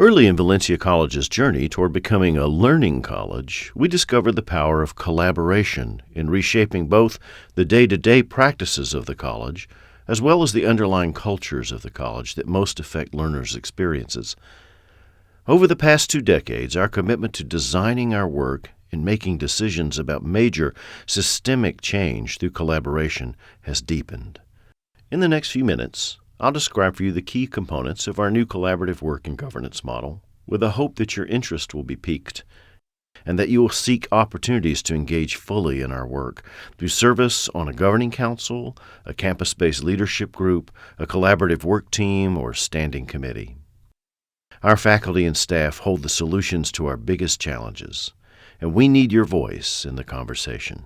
Early in Valencia College's journey toward becoming a learning college, we discovered the power of collaboration in reshaping both the day-to-day practices of the college as well as the underlying cultures of the college that most affect learners' experiences. Over the past 2 decades, our commitment to designing our work and making decisions about major systemic change through collaboration has deepened. In the next few minutes, I'll describe for you the key components of our new collaborative work and governance model, with a hope that your interest will be piqued and that you will seek opportunities to engage fully in our work through service on a governing council, a campus-based leadership group, a collaborative work team, or standing committee. Our faculty and staff hold the solutions to our biggest challenges, and we need your voice in the conversation.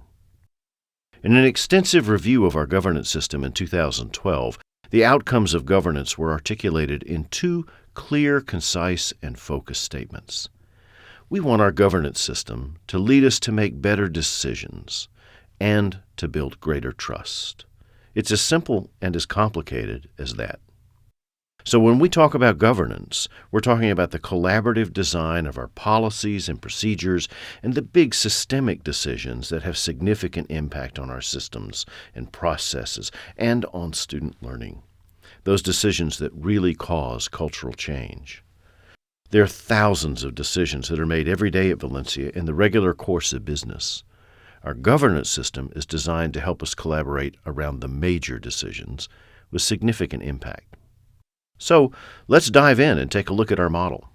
In an extensive review of our governance system in 2012, the outcomes of governance were articulated in 2 clear, concise, and focused statements. We want our governance system to lead us to make better decisions and to build greater trust. It's as simple and as complicated as that. So when we talk about governance, we're talking about the collaborative design of our policies and procedures and the big systemic decisions that have significant impact on our systems and processes and on student learning. Those decisions that really cause cultural change. There are thousands of decisions that are made every day at Valencia in the regular course of business. Our governance system is designed to help us collaborate around the major decisions with significant impact. So let's dive in and take a look at our model.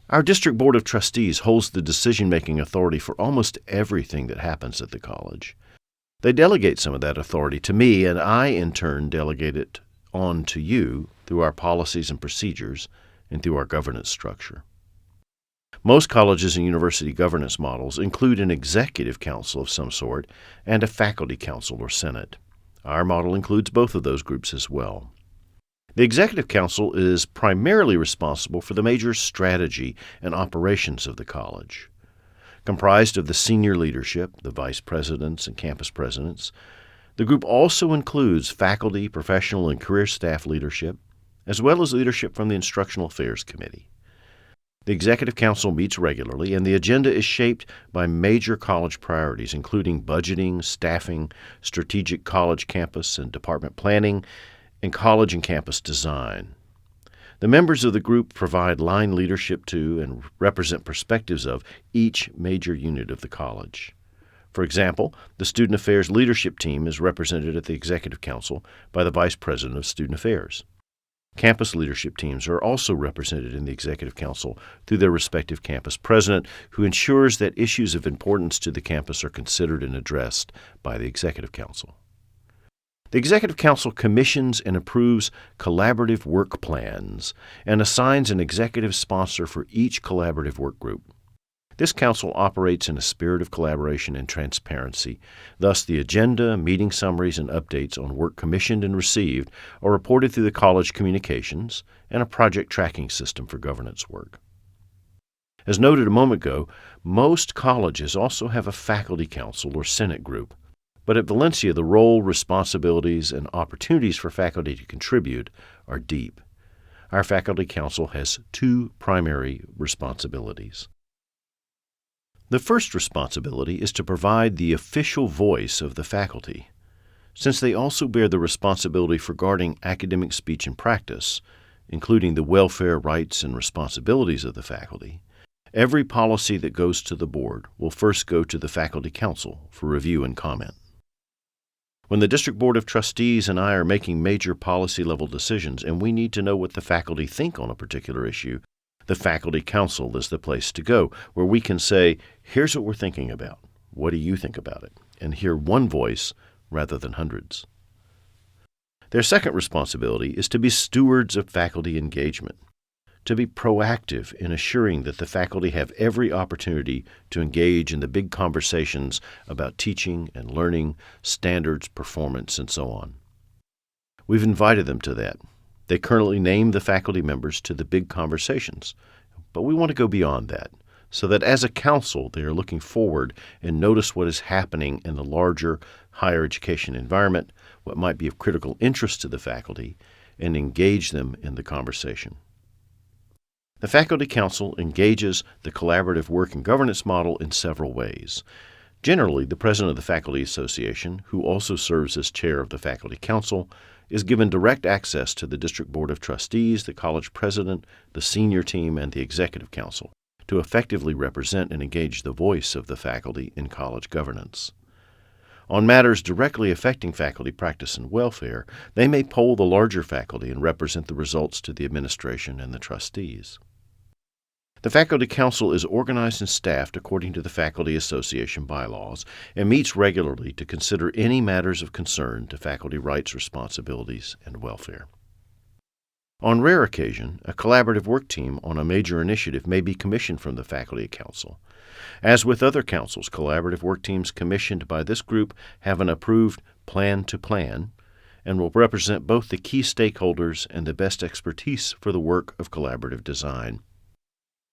Our District Board of Trustees holds the decision-making authority for almost everything that happens at the college. They delegate some of that authority to me, and I, in turn, delegate it on to you through our policies and procedures and through our governance structure. Most colleges and university governance models include an executive council of some sort and a faculty council or senate. Our model includes both of those groups as well. The Executive Council is primarily responsible for the major strategy and operations of the college. Comprised of the senior leadership, the vice presidents and campus presidents, the group also includes faculty, professional, and career staff leadership, as well as leadership from the Instructional Affairs Committee. The Executive Council meets regularly, and the agenda is shaped by major college priorities, including budgeting, staffing, strategic college campus and department planning, and college and campus design. The members of the group provide line leadership to and represent perspectives of each major unit of the college. For example, the Student Affairs Leadership Team is represented at the Executive Council by the Vice President of Student Affairs. Campus leadership teams are also represented in the Executive Council through their respective campus president, who ensures that issues of importance to the campus are considered and addressed by the Executive Council. The Executive Council commissions and approves collaborative work plans and assigns an executive sponsor for each collaborative work group. This council operates in a spirit of collaboration and transparency. Thus, the agenda, meeting summaries, and updates on work commissioned and received are reported through the college communications and a project tracking system for governance work. As noted a moment ago, most colleges also have a faculty council or senate group. But at Valencia, the role, responsibilities, and opportunities for faculty to contribute are deep. Our faculty council has 2 primary responsibilities. The first responsibility is to provide the official voice of the faculty. Since they also bear the responsibility for guarding academic speech and practice, including the welfare, rights, and responsibilities of the faculty, every policy that goes to the board will first go to the faculty council for review and comment. When the District Board of Trustees and I are making major policy-level decisions and we need to know what the faculty think on a particular issue, the Faculty Council is the place to go, where we can say, here's what we're thinking about. What do you think about it? And hear one voice rather than hundreds. Their second responsibility is to be stewards of faculty engagement, to be proactive in assuring that the faculty have every opportunity to engage in the big conversations about teaching and learning, standards, performance, and so on. We've invited them to that. They currently name the faculty members to the big conversations, but we want to go beyond that, so that as a council they are looking forward and notice what is happening in the larger higher education environment, what might be of critical interest to the faculty, and engage them in the conversation. The Faculty Council engages the collaborative work and governance model in several ways. Generally, the president of the Faculty Association, who also serves as chair of the Faculty Council, is given direct access to the District Board of Trustees, the college president, the senior team, and the Executive Council to effectively represent and engage the voice of the faculty in college governance. On matters directly affecting faculty practice and welfare, they may poll the larger faculty and represent the results to the administration and the trustees. The Faculty Council is organized and staffed according to the Faculty Association bylaws and meets regularly to consider any matters of concern to faculty rights, responsibilities, and welfare. On rare occasion, a collaborative work team on a major initiative may be commissioned from the Faculty Council. As with other councils, collaborative work teams commissioned by this group have an approved plan to plan and will represent both the key stakeholders and the best expertise for the work of collaborative design.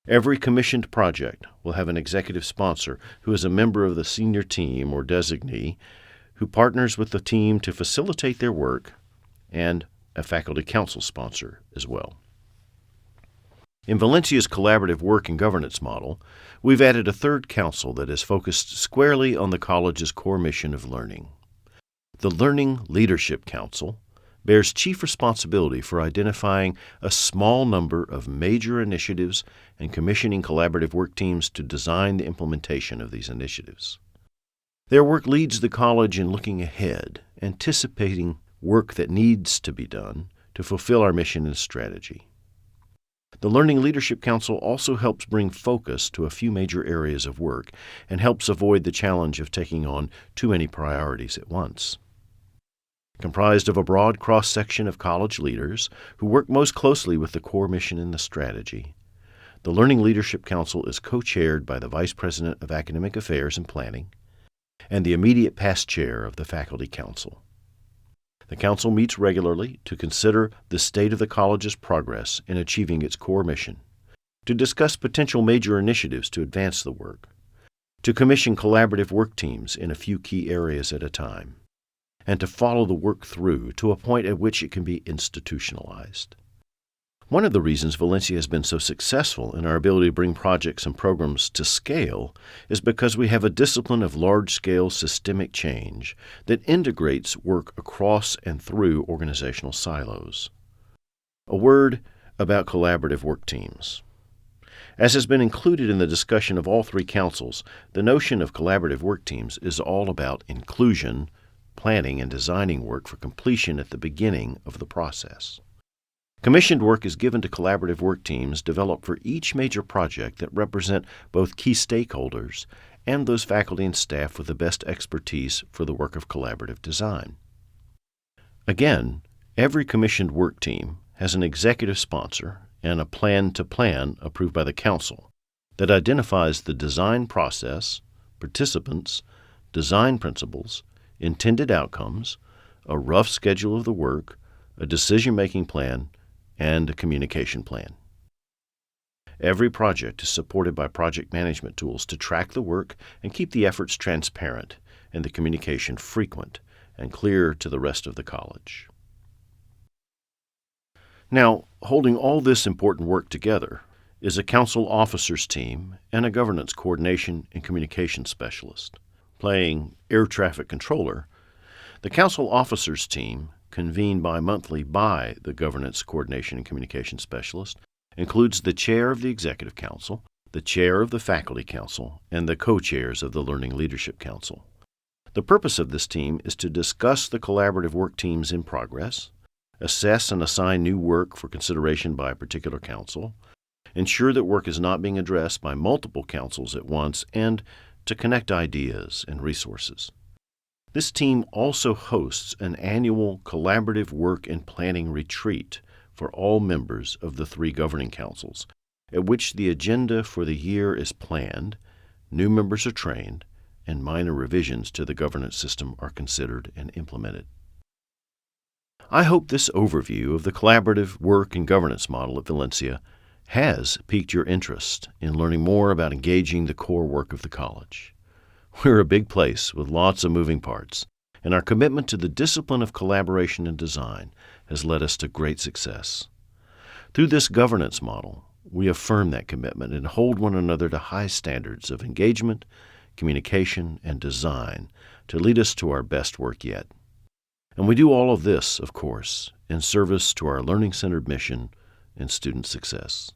Every commissioned project will have an executive sponsor who is a member of the senior team or designee who partners with the team to facilitate their work, and a Faculty Council sponsor as well. In Valencia's collaborative work and governance model, we've added a third council that is focused squarely on the college's core mission of learning. The Learning Leadership Council bears chief responsibility for identifying a small number of major initiatives and commissioning collaborative work teams to design the implementation of these initiatives. Their work leads the college in looking ahead, anticipating work that needs to be done to fulfill our mission and strategy. The Learning Leadership Council also helps bring focus to a few major areas of work and helps avoid the challenge of taking on too many priorities at once. Comprised of a broad cross-section of college leaders who work most closely with the core mission and the strategy, the Learning Leadership Council is co-chaired by the Vice President of Academic Affairs and Planning and the immediate past chair of the Faculty Council. The Council meets regularly to consider the state of the college's progress in achieving its core mission, to discuss potential major initiatives to advance the work, to commission collaborative work teams in a few key areas at a time, and to follow the work through to a point at which it can be institutionalized. One of the reasons Valencia has been so successful in our ability to bring projects and programs to scale is because we have a discipline of large-scale systemic change that integrates work across and through organizational silos. A word about collaborative work teams. As has been included in the discussion of all three councils, the notion of collaborative work teams is all about inclusion, planning, and designing work for completion at the beginning of the process. Commissioned work is given to collaborative work teams developed for each major project that represent both key stakeholders and those faculty and staff with the best expertise for the work of collaborative design. Again, every commissioned work team has an executive sponsor and a plan to plan approved by the council that identifies the design process, participants, design principles, intended outcomes, a rough schedule of the work, a decision-making plan, and a communication plan. Every project is supported by project management tools to track the work and keep the efforts transparent and the communication frequent and clear to the rest of the college. Now, holding all this important work together is a council officers team and a governance coordination and communication specialist. Playing air traffic controller, the council officers team, convened bi-monthly by the Governance Coordination and Communication Specialist, includes the chair of the Executive Council, the chair of the Faculty Council, and the co-chairs of the Learning Leadership Council. The purpose of this team is to discuss the collaborative work teams in progress, assess and assign new work for consideration by a particular council, ensure that work is not being addressed by multiple councils at once, and to connect ideas and resources. This team also hosts an annual collaborative work and planning retreat for all members of the three governing councils, at which the agenda for the year is planned, new members are trained, and minor revisions to the governance system are considered and implemented. I hope this overview of the collaborative work and governance model at Valencia has piqued your interest in learning more about engaging the core work of the college. We're a big place with lots of moving parts, and our commitment to the discipline of collaboration and design has led us to great success. Through this governance model, we affirm that commitment and hold one another to high standards of engagement, communication, and design to lead us to our best work yet. And we do all of this, of course, in service to our learning-centered mission and student success.